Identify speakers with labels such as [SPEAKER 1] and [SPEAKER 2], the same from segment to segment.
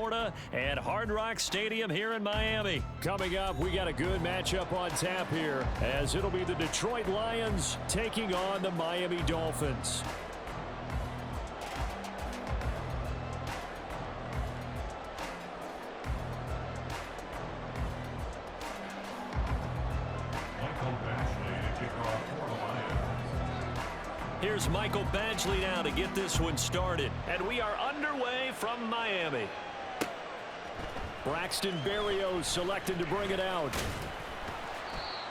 [SPEAKER 1] Florida, at Hard Rock Stadium here in Miami. Coming up, we got a good matchup on tap here, as it'll be the Detroit Lions taking on the Miami Dolphins. Here's Michael Badgley now to get this one started. And we are underway from Miami. Braxton Berrios selected to bring it out.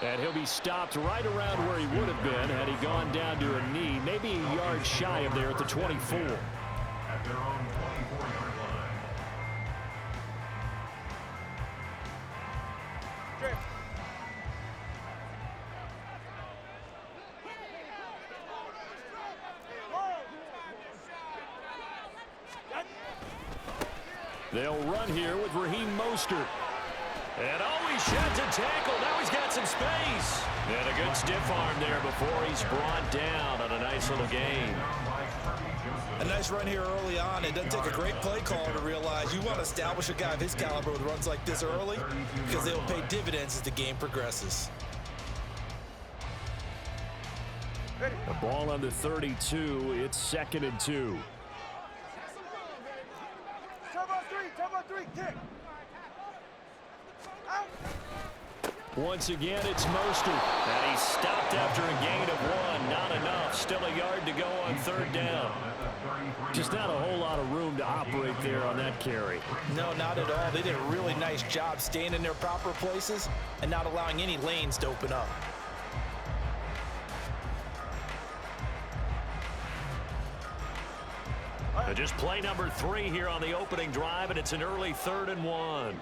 [SPEAKER 1] And he'll be stopped right around where he would have been had he gone down to a knee, maybe a yard shy of there at the 24.
[SPEAKER 2] At their own 24-yard line.
[SPEAKER 1] They'll run here with Raheem Mostert. And he sheds a tackle. Now he's got some space. And a good stiff arm there before he's brought down on a nice little gain.
[SPEAKER 3] A nice run here early on. It doesn't take a great play caller to realize you want to establish a guy of his caliber with runs like this early, because they will pay dividends as the game progresses.
[SPEAKER 1] The ball on the 32. It's 2nd and 2. Once again, it's Mostert. And he's stopped after a gain of 1. Not enough. Still a yard to go on 3rd down. Just not a whole lot of room to operate there on that carry.
[SPEAKER 3] No, not at all. They did a really nice job staying in their proper places and not allowing any lanes to open up.
[SPEAKER 1] Just play number 3 here on the opening drive, and it's an early 3rd and 1.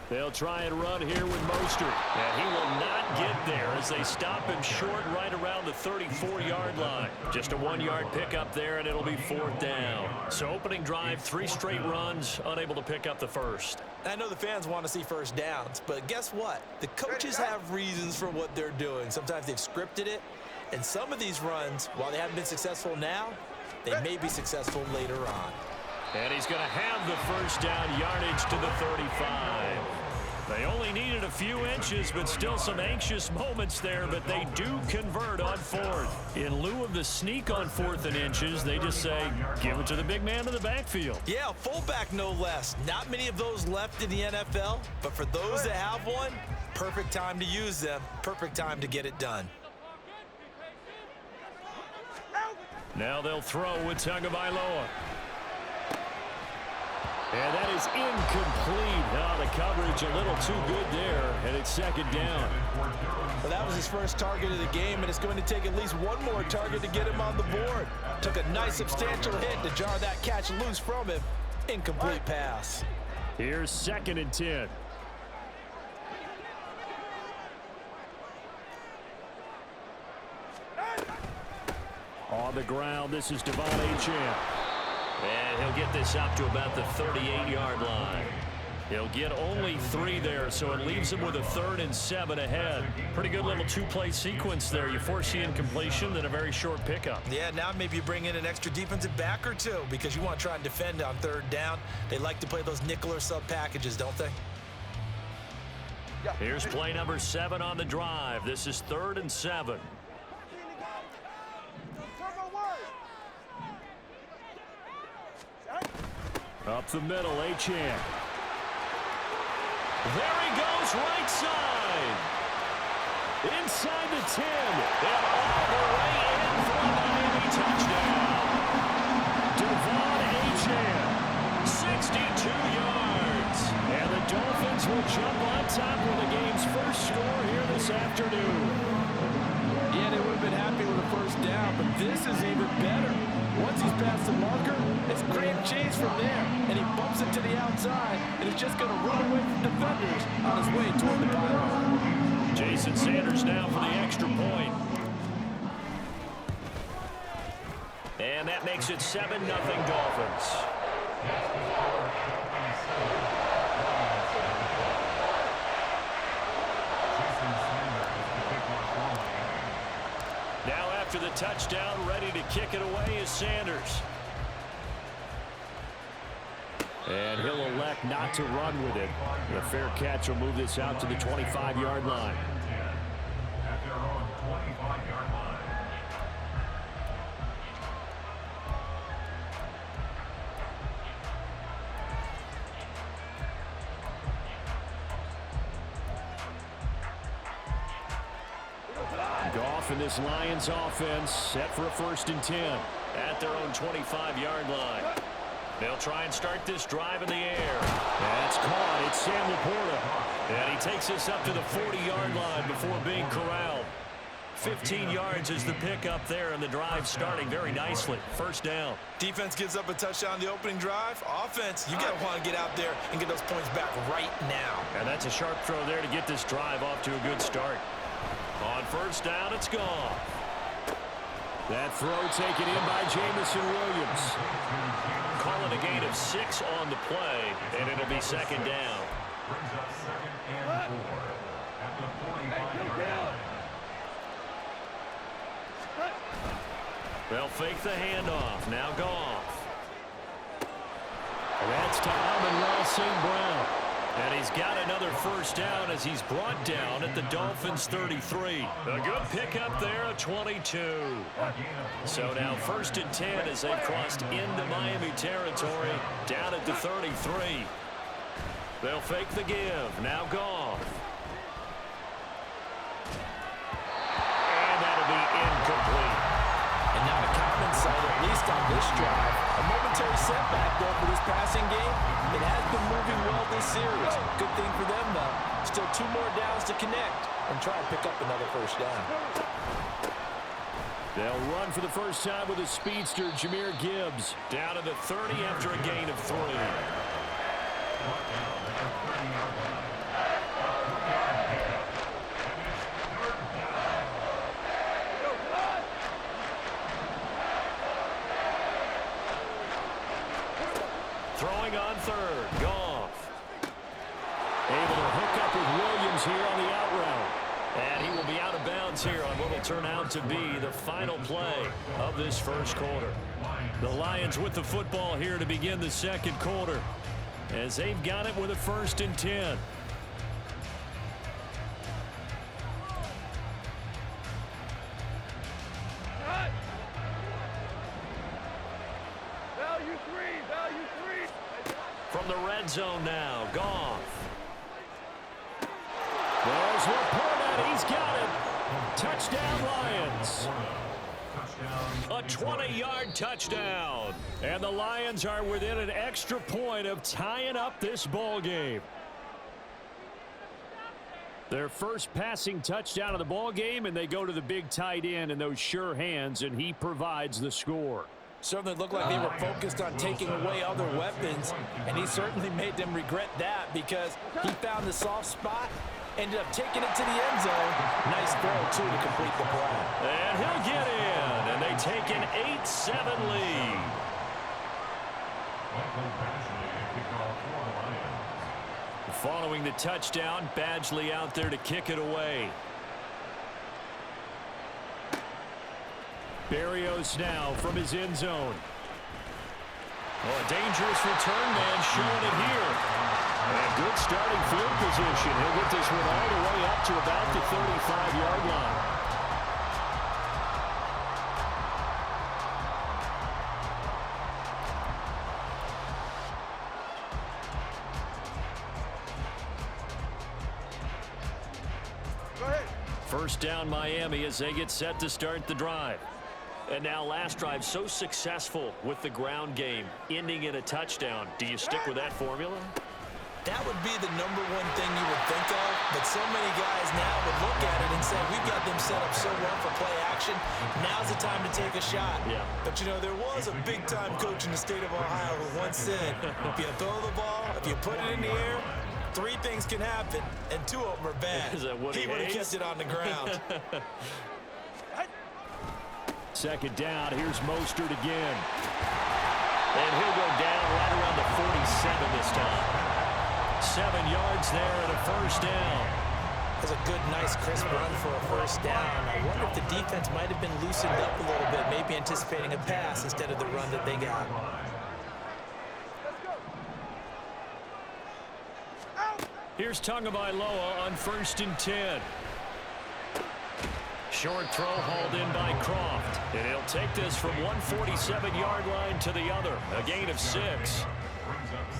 [SPEAKER 1] They'll try and run here with Mostert. And he will not get there as they stop him short right around the 34-yard line. Just a 1-yard pickup there, and it'll be 4th down. So opening drive, 3 straight runs, unable to pick up the first.
[SPEAKER 3] I know the fans want to see first downs, but guess what? The coaches have reasons for what they're doing. Sometimes they've scripted it, and some of these runs, while they haven't been successful now, they may be successful later on.
[SPEAKER 1] And he's going to have the first down yardage to the 35. They only needed a few inches, but still some anxious moments there, but they do convert on 4th. In lieu of the sneak on 4th and inches, they just say, give it to the big man in the backfield.
[SPEAKER 3] Yeah, fullback no less. Not many of those left in the NFL, but for those that have one, perfect time to use them, perfect time to get it done.
[SPEAKER 1] Now they'll throw with Tagovailoa. And that is incomplete. Oh, the coverage a little too good there, and it's 2nd down.
[SPEAKER 3] Well, that was his first target of the game, and it's going to take at least one more target to get him on the board. Took a nice substantial hit to jar that catch loose from him. Incomplete pass.
[SPEAKER 1] Here's 2nd and 10. On the ground, this is Devon Achane. And he'll get this up to about the 38-yard line. He'll get only 3 there, so it leaves him with a 3rd and 7 ahead. Pretty good little 2-play sequence there. You force the incompletion, then a very short pickup.
[SPEAKER 3] Yeah, now maybe you bring in an extra defensive back or 2 because you want to try and defend on 3rd down. They like to play those nickel or sub packages, don't they?
[SPEAKER 1] Here's play number 7 on the drive. This is 3rd and 7. Up the middle, Achane. There he goes, right side. Inside the 10. And all the way in for a Miami touchdown. Devon Achane, 62 yards. And the Dolphins will jump on top with the game's first score here this afternoon.
[SPEAKER 3] Yeah, they would have been happy with the first down, but this is even better. Once he's past the marker, it's cream cheese from there, and he bumps it to the outside, and he's just going to run away from defenders on his way toward the pylon.
[SPEAKER 1] Jason Sanders now for the extra point. And that makes it 7-0 Dolphins. after the touchdown, ready to kick it away is Sanders. And he'll elect not to run with it. The fair catch will move this out to the 25-yard line.
[SPEAKER 2] At their own 25-yard line.
[SPEAKER 1] Goff and this Lions offense set for a 1st and 10 at their own 25-yard line. They'll try and start this drive in the air. That's caught. It's Sam Laporta. And he takes us up to the 40-yard line before being corralled. 15 yards is the pickup there, and the drive starting very nicely. 1st down.
[SPEAKER 3] Defense gives up a touchdown the opening drive. Offense, you got to want to get out there and get those points back right now.
[SPEAKER 1] And that's a sharp throw there to get this drive off to a good start. On 1st down, it's gone. That throw taken in by Jamison Williams. Call it a gain of 6 on the play, and it'll be 2nd down.
[SPEAKER 2] Brings up 2nd and 4 at the 45-yard line.
[SPEAKER 1] They'll fake the handoff. Now Goff. That's to Amon-Ra St. Brown. And he's got another 1st down as he's brought down at the Dolphins' 33. A good pickup there, a 22. So now 1st and 10 as they've crossed into Miami territory, down at the 33. They'll fake the give. Now Goff. And that'll be incomplete.
[SPEAKER 3] And now the common sight, at least on this drive, a momentary setback though for this passing game. It has been moving well this series. Good thing for them though. Still 2 more downs to connect and try and pick up another 1st down.
[SPEAKER 1] They'll run for the first time with a speedster, Jahmyr Gibbs, down to the 30 after a gain of 3. Throwing on 3rd, Goff. Able to hook up with Williams here on the out route. And he will be out of bounds here on what will turn out to be the final play of this 1st quarter. The Lions with the football here to begin the 2nd quarter, as they've got it with a 1st and 10. From the red zone now, Goff. There's Laporta. He's got it. Touchdown, Lions. A 20-yard touchdown. And the Lions are within an extra point of tying up this ball game. Their first passing touchdown of the ball game, and they go to the big tight end in those sure hands, and he provides the score.
[SPEAKER 3] Certainly looked like they were focused on taking away other weapons, and he certainly made them regret that because he found the soft spot, ended up taking it to the end zone. Nice throw, too, to complete the play.
[SPEAKER 1] And he'll get in, and they take an 8-7 lead. Following the touchdown, Badgley out there to kick it away. Berrios now from his end zone. Oh, a dangerous return man showing it here. And good starting field position. He'll get this one all the way up to about the 35-yard line. First down Miami as they get set to start the drive. And now last drive so successful with the ground game, ending in a touchdown. Do you stick with that formula?
[SPEAKER 3] That would be the #1 thing you would think of, but so many guys now would look at it and say, we've got them set up so well for play action. Now's the time to take a shot.
[SPEAKER 1] Yeah.
[SPEAKER 3] But, you know, there was a big-time coach in the state of Ohio who once said, if you throw the ball, if you put it in the air, 3 things can happen, and 2 of them are bad.
[SPEAKER 1] Is that what
[SPEAKER 3] he would have kept it on the ground.
[SPEAKER 1] Second down, here's Mostert again. And he'll go down right around the 47 this time. 7 yards there and a first down.
[SPEAKER 4] That's a good, nice, crisp run for a first down. I wonder if the defense might have been loosened up a little bit, maybe anticipating a pass instead of the run that they got.
[SPEAKER 1] Here's Tagovailoa on 1st and 10. Short throw hauled in by Croft. And he'll take this from 147-yard line to the other. A gain of 6.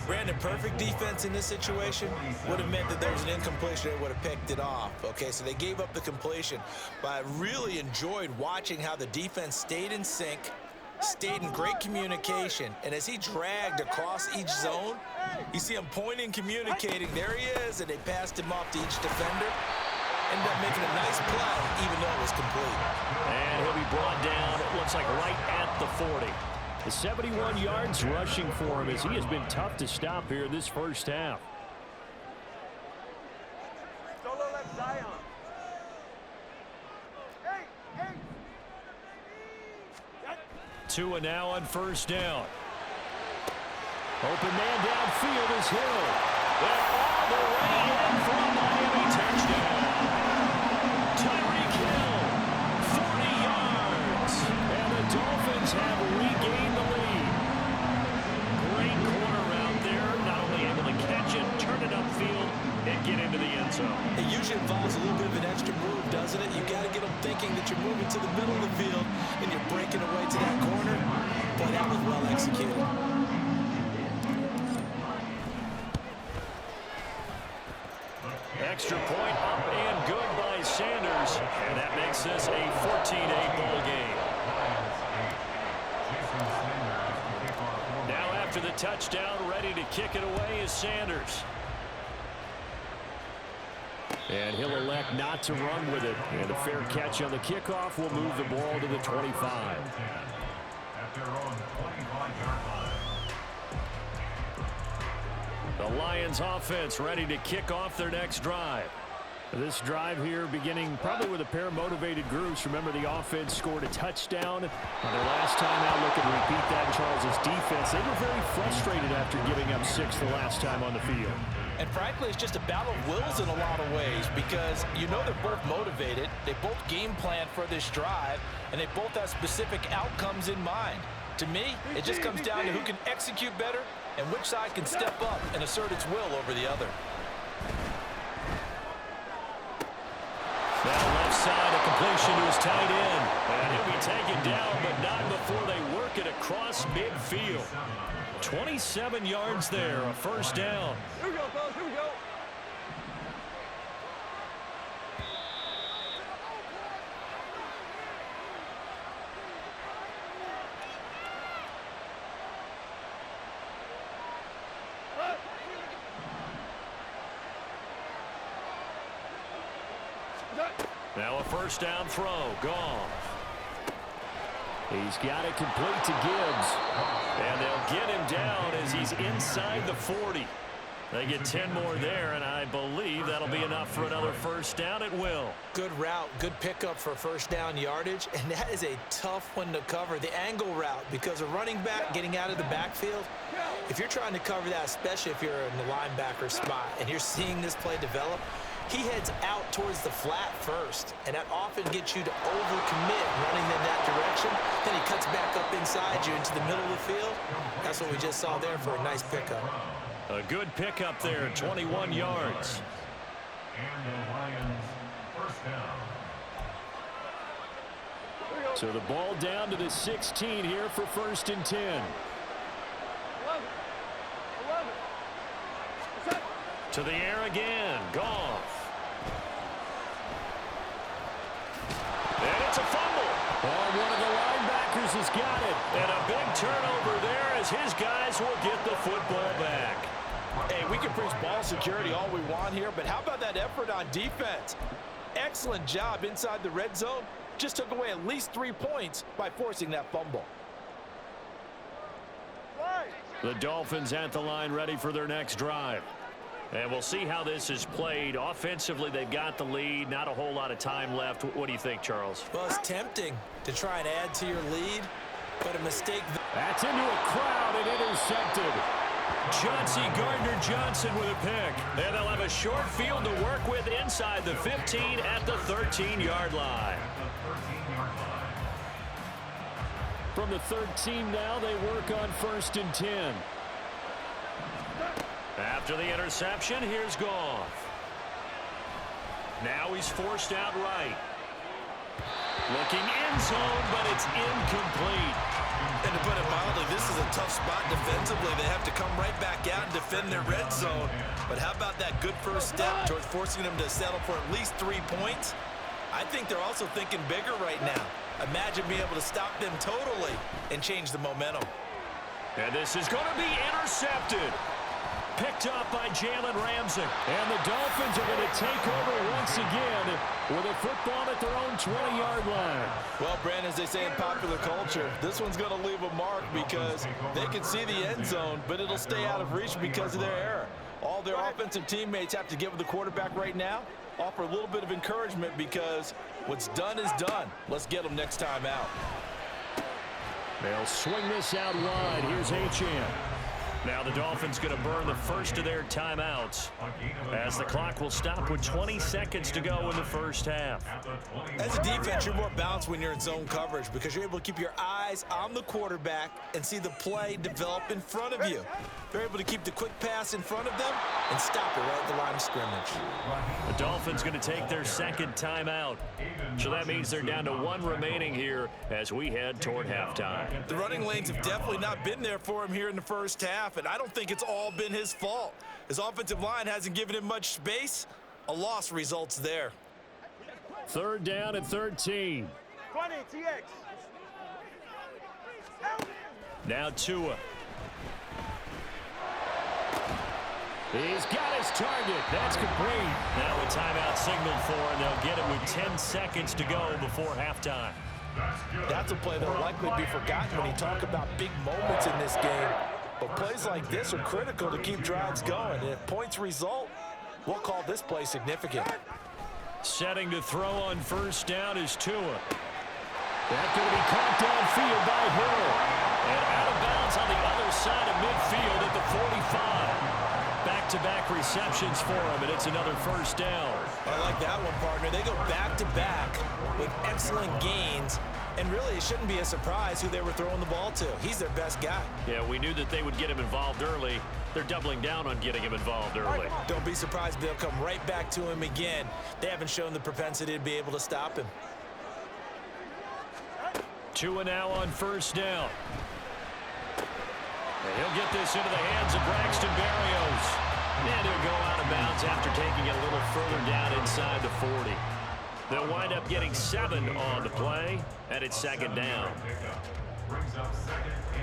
[SPEAKER 4] Brandon, perfect defense in this situation would have meant that there was an incompletion that would have picked it off. Okay, so they gave up the completion. But I really enjoyed watching how the defense stayed in sync, stayed in great communication. And as he dragged across each zone, you see him pointing, communicating. There he is, and they passed him off to each defender. Ended up making a nice play, even though it was complete.
[SPEAKER 1] And he'll be brought down, it looks like right at the 40. The 71 yards rushing for him as he has been tough to stop here this first half.
[SPEAKER 5] Solo left Zion. Hey.
[SPEAKER 1] Tua now on 1st down. Open man downfield is Hill. And all the way in for a Miami touchdown. Tyreek Hill, 40 yards. And the Dolphins have regained the lead. Great corner out there. Not only able to catch it, turn it upfield, and get into the end zone.
[SPEAKER 4] It usually involves a little bit of an extra move, doesn't it? You got to get them thinking that you're moving to the middle of the field and you're breaking away to that corner. Boy, that was well executed.
[SPEAKER 1] Extra point up and good by Sanders. And that makes this a 14-8 ball game. Now after the touchdown, ready to kick it away is Sanders. And he'll elect not to run with it. And a fair catch on the kickoff will move the ball to the 25. The Lions offense ready to kick off their next drive. This drive here beginning probably with a pair of motivated groups. Remember, the offense scored a touchdown on their last time out. Looking to repeat that. Charles' defense, they were very frustrated after giving up 6 the last time on the field.
[SPEAKER 4] And frankly, it's just a battle of wills in a lot of ways because you know they're both motivated. They both game plan for this drive, and they both have specific outcomes in mind. To me, it just comes down to who can execute better and which side can step up and assert its will over the other.
[SPEAKER 1] Now left side, a completion to his tight end. And he'll be taken down, but not before they work it across midfield. 27 yards there, a first down.
[SPEAKER 5] Here we go, fellas. Here we go.
[SPEAKER 1] Now a first down throw, Goff. He's got it complete to Gibbs. And they'll get him down as he's inside the 40. They get 10 more there, and I believe that'll be enough for another first down at will.
[SPEAKER 4] Good route, good pickup for first down yardage, and that is a tough one to cover, the angle route, because a running back getting out of the backfield, if you're trying to cover that, especially if you're in the linebacker spot and you're seeing this play develop, he heads out towards the flat first, and that often gets you to overcommit running in that direction. Then he cuts back up inside you into the middle of the field. That's what we just saw there for a nice pickup.
[SPEAKER 1] A good pickup there, 21 yards.
[SPEAKER 2] And the Lions first down.
[SPEAKER 1] So the ball down to the 16 here for 1st and 10.
[SPEAKER 5] 11.
[SPEAKER 1] To the air again, Goff. And it's a fumble. Oh, one of the linebackers has got it. And a big turnover there as his guys will get the football back.
[SPEAKER 4] Hey, we can preach ball security all we want here, but how about that effort on defense? Excellent job inside the red zone. Just took away at least 3 points by forcing that fumble.
[SPEAKER 1] The Dolphins at the line ready for their next drive. And we'll see how this is played. Offensively, they've got the lead. Not a whole lot of time left. What do you think, Charles?
[SPEAKER 4] Well, it's tempting to try and add to your lead, but a mistake.
[SPEAKER 1] That's into a crowd and intercepted. Chauncey Gardner-Johnson with a pick. And they'll have a short field to work with inside the 15 at the 13-yard line. From the 13 now, they work on 1st and 10. After the interception, here's Goff. Now he's forced out right. Looking end zone, but it's incomplete.
[SPEAKER 3] And to put it mildly, this is a tough spot defensively. They have to come right back out and defend their red zone. But how about that good first step towards forcing them to settle for at least 3 points? I think they're also thinking bigger right now. Imagine being able to stop them totally and change the momentum.
[SPEAKER 1] And this is going to be intercepted. Picked up by Jalen Ramsey. And the Dolphins are going to take over once again with a football at their own 20-yard line.
[SPEAKER 3] Well, Brandon, as they say in popular culture, this one's going to leave a mark because they can see the end zone, but it'll stay out of reach because of their error. All their offensive teammates have to give the quarterback right now, offer a little bit of encouragement because what's done is done. Let's get them next time out.
[SPEAKER 1] They'll swing this out wide. Here's H2H. Now the Dolphins going to burn the first of their timeouts as the clock will stop with 20 seconds to go in the first half.
[SPEAKER 3] As a defense, you're more balanced when you're in zone coverage because you're able to keep your eyes on the quarterback and see the play develop in front of you. They're able to keep the quick pass in front of them and stop it right at the line of scrimmage.
[SPEAKER 1] The Dolphins going to take their second timeout. So that means they're down to 1 remaining here as we head toward halftime.
[SPEAKER 3] The running lanes have definitely not been there for him here in the first half, and I don't think it's all been his fault. His offensive line hasn't given him much space. A loss results there.
[SPEAKER 1] 3rd down and 13.
[SPEAKER 5] 20, TX.
[SPEAKER 1] Now Tua. He's got his target. That's complete. Now a timeout signaled for, and they'll get it with 10 seconds to go before halftime.
[SPEAKER 3] That's a play that'll likely be forgotten when you talk about big moments in this game. But plays like this are critical to keep drives going. And if points result, we'll call this play significant.
[SPEAKER 1] Setting to throw on 1st down is Tua. That's going to be caught downfield by Hill. And out of bounds on the other side of midfield at the 45. Back-to-back receptions for him, and it's another 1st down.
[SPEAKER 3] I like that one, partner. They go back-to-back with excellent gains. And really, it shouldn't be a surprise who they were throwing the ball to. He's their best guy.
[SPEAKER 1] Yeah, we knew that they would get him involved early. They're doubling down on getting him involved early.
[SPEAKER 3] Don't be surprised they'll come right back to him again. They haven't shown the propensity to be able to stop him.
[SPEAKER 1] Tua now on 1st down. And he'll get this into the hands of Braxton Berrios. And he'll go out of bounds after taking it a little further down inside the 40. They'll wind up getting 7 on the play, and it's 2nd down.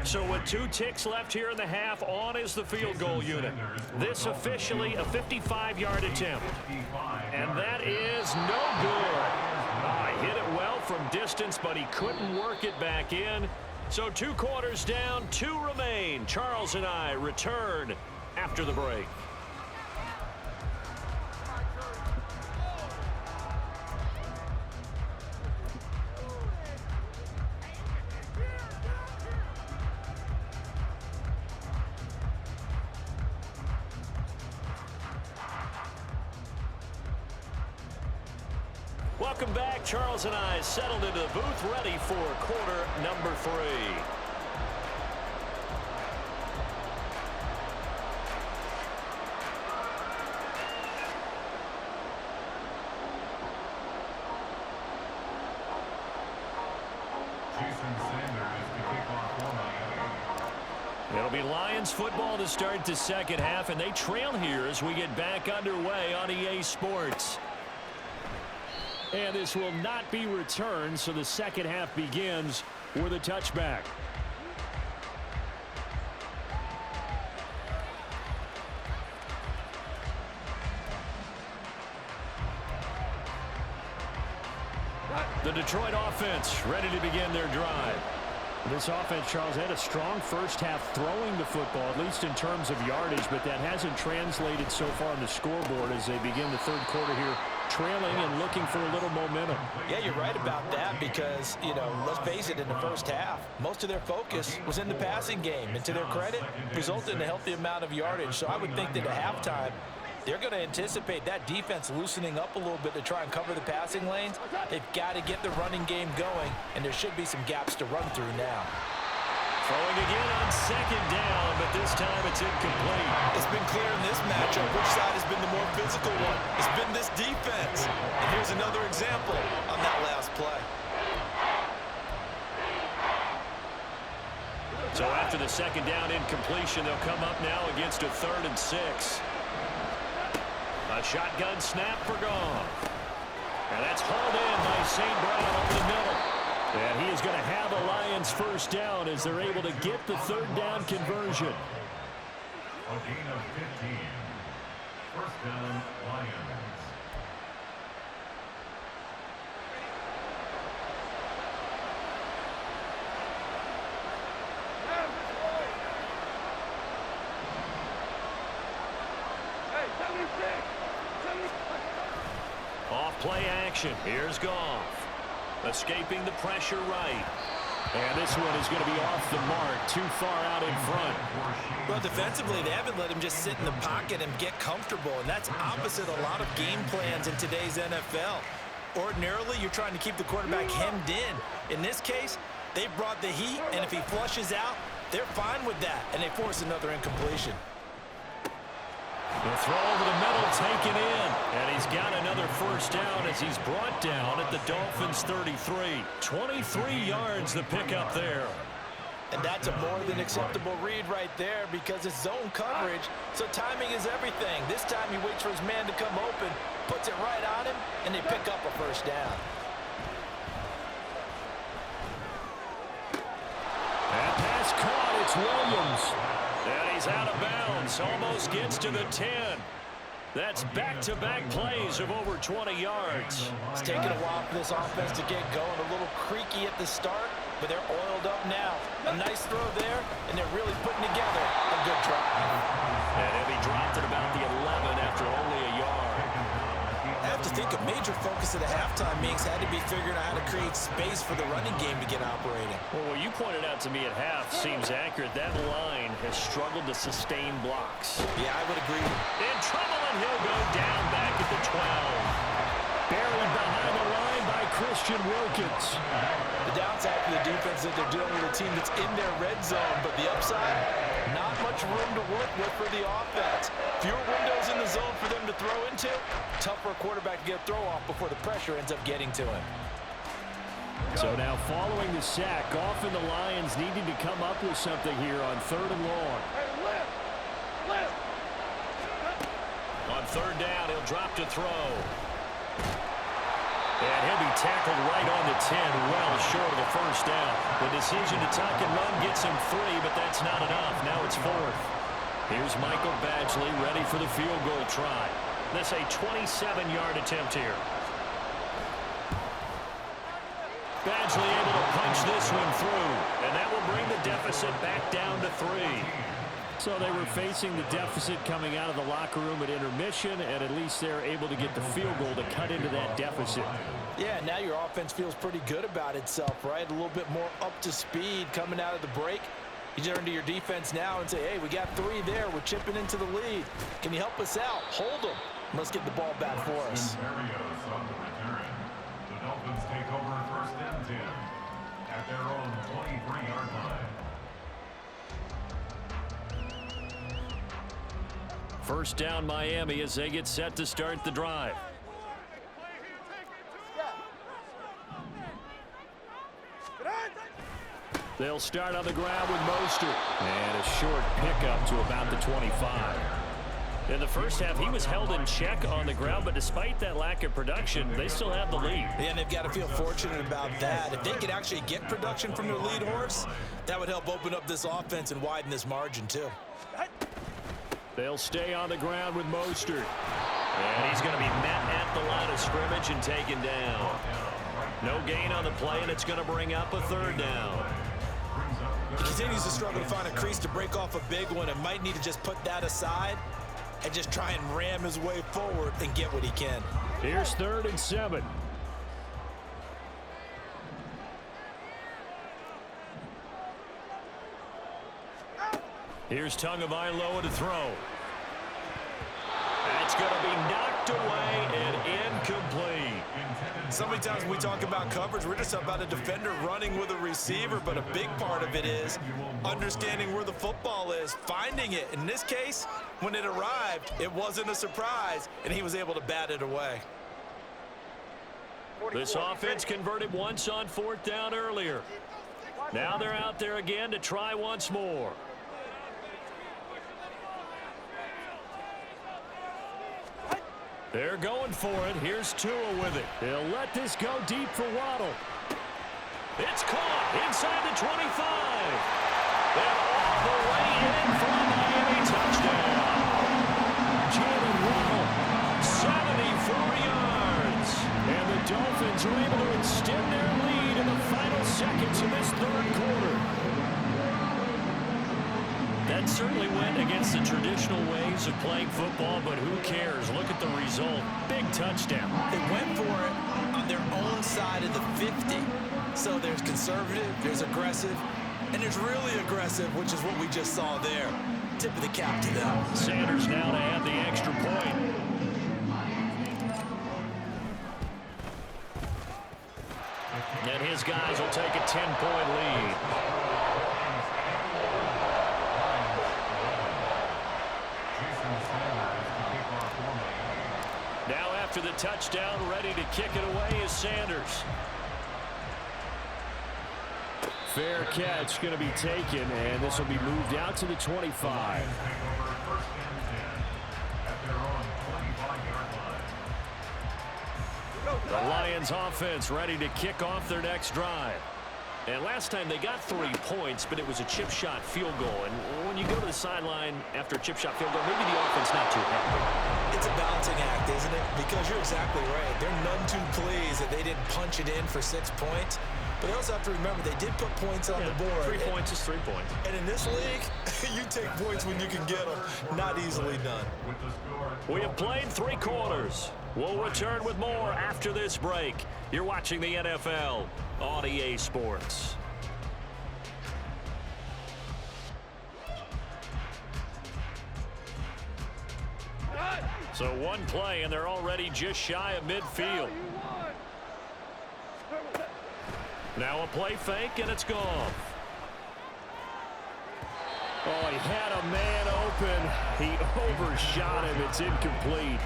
[SPEAKER 1] So with 2 ticks left here in the half, on is the field goal unit. This officially a 55-yard attempt. And that is no good. Hit it well from distance, but he couldn't work it back in. So 2 quarters down, 2 remain. Charles and I return after the break. Welcome back. Charles and I settled into the booth, ready for quarter number 3. It'll be Lions football to start the second half, and they trail here as we get back underway on EA Sports. And this will not be returned, so the second half begins with a touchback. The Detroit offense ready to begin their drive. This offense, Charles, had a strong first half throwing the football, at least in terms of yardage, but that hasn't translated so far on the scoreboard as they begin the third quarter here trailing and looking for a little momentum.
[SPEAKER 4] Yeah, you're right about that because, let's face it, in the first half, most of their focus was in the passing game. And to their credit, resulted in a healthy amount of yardage. So I would think that at halftime, they're going to anticipate that defense loosening up a little bit to try and cover the passing lanes. They've got to get the running game going, and there should be some gaps to run through now.
[SPEAKER 1] Throwing again on second down, but this time it's incomplete.
[SPEAKER 4] It's been clear in this matchup which side has been the more physical one. It's been this defense. And here's another example on that last play.
[SPEAKER 1] So after the second down incompletion, they'll come up now against a 3rd and 6. A shotgun snap for Goff. And that's hauled in by St. Brown over the middle. And he is going to have a Lions first down as they're able to get the 3rd down conversion.
[SPEAKER 2] A gain of 15. First down, Lions.
[SPEAKER 1] Off play action. Here's Goff. Escaping the pressure right. And this one is going to be off the mark, too far out in front.
[SPEAKER 4] Well, defensively, they haven't let him just sit in the pocket and get comfortable, and that's opposite a lot of game plans in today's NFL. Ordinarily, you're trying to keep the quarterback hemmed in. In this case, they brought the heat, and if he flushes out, they're fine with that, and they force another incompletion.
[SPEAKER 1] The throw over the middle taken in. And he's got another first down as he's brought down at the Dolphins' 33. 23 yards the pickup there.
[SPEAKER 4] And that's a more than acceptable read right there because it's zone coverage, so timing is everything. This time he waits for his man to come open, puts it right on him, and they pick up a first down.
[SPEAKER 1] That pass caught. It's Williams. And he's out of bounds. Almost gets to the 10. That's back-to-back plays of over 20 yards.
[SPEAKER 4] It's taken a while for this offense to get going. A little creaky at the start, but they're oiled up now. A nice throw there, and they're really putting together a good drive.
[SPEAKER 1] And he'll be dropped at about the 11 after only a yard.
[SPEAKER 4] I have to think a major focus of the halftime meetings had to be figuring out how to create space for the running game to get operating.
[SPEAKER 1] Well, what you pointed out to me at half seems accurate. That line has struggled to sustain blocks.
[SPEAKER 4] Yeah, I would agree.
[SPEAKER 1] In trouble, and he'll go down back at the 12. Buried behind the line by Christian Wilkins.
[SPEAKER 4] The downside for the defense is that they're dealing with a team that's in their red zone, but the upside, not much room to work with for the offense. Fewer windows in the zone for them to throw into. Tough for a quarterback to get a throw off before the pressure ends up getting to him.
[SPEAKER 1] So now following the sack, Goff and the Lions needing to come up with something here on 3rd and long. On 3rd down, he'll drop to throw. And he'll be tackled right on the 10, well short of the first down. The decision to tuck and run gets him 3, but that's not enough. Now it's 4th. Here's Michael Badgley ready for the field goal try. That's a 27-yard attempt here. Badgley able to punch this one through, and that will bring the deficit back down to 3. So they were facing the deficit coming out of the locker room at intermission, and at least they're able to get the field goal to cut into that deficit.
[SPEAKER 4] Yeah, now your offense feels pretty good about itself, right? A little bit more up to speed coming out of the break. You turn to your defense now and say, hey, we got 3 there. We're chipping into the lead. Can you help us out? Hold them. Let's get the ball back for us.
[SPEAKER 2] The Dolphins take over 1st and 10 at their own 23-yard line.
[SPEAKER 1] First down Miami as they get set to start the drive. They'll start on the ground with Mostert. And a short pickup to about the 25. In the first half, he was held in check on the ground, but despite that lack of production, they still have the lead.
[SPEAKER 4] Yeah, and they've got to feel fortunate about that. If they could actually get production from their lead horse, that would help open up this offense and widen this margin, too.
[SPEAKER 1] They'll stay on the ground with Mostert. And he's going to be met at the line of scrimmage and taken down. No gain on the play, and it's going to bring up a 3rd down.
[SPEAKER 4] He continues to struggle to find a crease to break off a big one and might need to just put that aside and just try and ram his way forward and get what he can.
[SPEAKER 1] Here's 3rd and 7. Here's Tagovailoa to throw. That's going to be knocked away and incomplete.
[SPEAKER 3] So many times when we talk about coverage, we're just about a defender running with a receiver, but a big part of it is understanding where the football is, finding it. In this case, when it arrived, it wasn't a surprise, and he was able to bat it away.
[SPEAKER 1] This offense converted once on 4th down earlier. Now they're out there again to try once more. They're going for it. Here's Tua with it. They'll let this go deep for Waddle. It's caught inside the 25. And all the way in for a Miami touchdown. Jalen Waddle, 74 yards. And the Dolphins are able to extend their lead in the final seconds of this 3rd quarter. That certainly went against the traditional ways of playing football, but who cares? Look at the result. Big touchdown.
[SPEAKER 4] They went for it on their own side of the 50. So there's conservative, there's aggressive, and there's really aggressive, which is what we just saw there. Tip of the cap to them.
[SPEAKER 1] Sanders now to add the extra point. And his guys will take a 10-point lead. Now after the touchdown, ready to kick it away is Sanders. Fair catch going to be taken, and this will be moved out to the 25. The Lions offense ready to kick off their next drive. And last time they got 3 points, but it was a chip shot field goal. And when you go to the sideline after a chip shot field goal, maybe the offense not too happy.
[SPEAKER 4] It's a balancing act, isn't it? Because you're exactly right. They're none too pleased that they didn't punch it in for 6 points. But they also have to remember they did put points on the board.
[SPEAKER 1] 3 points is 3 points.
[SPEAKER 4] And in this league, you take points when you can get them. Not easily done.
[SPEAKER 1] We have played 3 quarters. We'll return with more after this break. You're watching the NFL on EA Sports. So one play, and they're already just shy of midfield. Now a play fake, and it's gone. Oh, he had a man open. He overshot him. It's incomplete.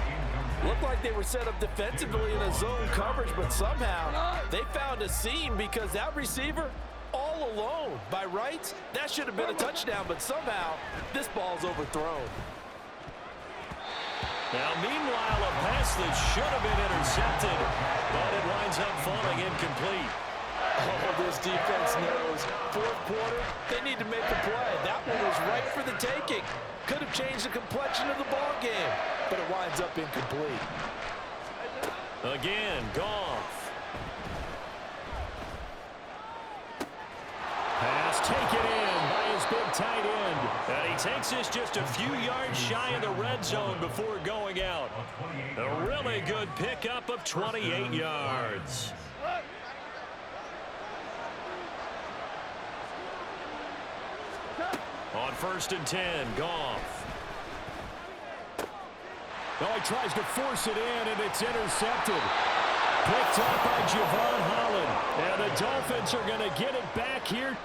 [SPEAKER 3] Looked like they were set up defensively in a zone coverage, but somehow they found a seam because that receiver all alone. By rights, that should have been a touchdown, but somehow this ball's overthrown.
[SPEAKER 1] Now, meanwhile, a pass that should have been intercepted, but it winds up falling incomplete.
[SPEAKER 3] Oh, this defense knows. 4th quarter, they need to make a play. That one was right for the taking. Could have changed the complexion of the ball game, but it winds up incomplete.
[SPEAKER 1] Again, Goff. Pass taken in by his big tight end. And he takes this just a few yards shy of the red zone before going out. A really good pickup of 28 yards. On 1st and 10, Goff. Oh, he tries to force it in, and it's intercepted. Picked up by Javon Holland. And the Dolphins are going to get it back here.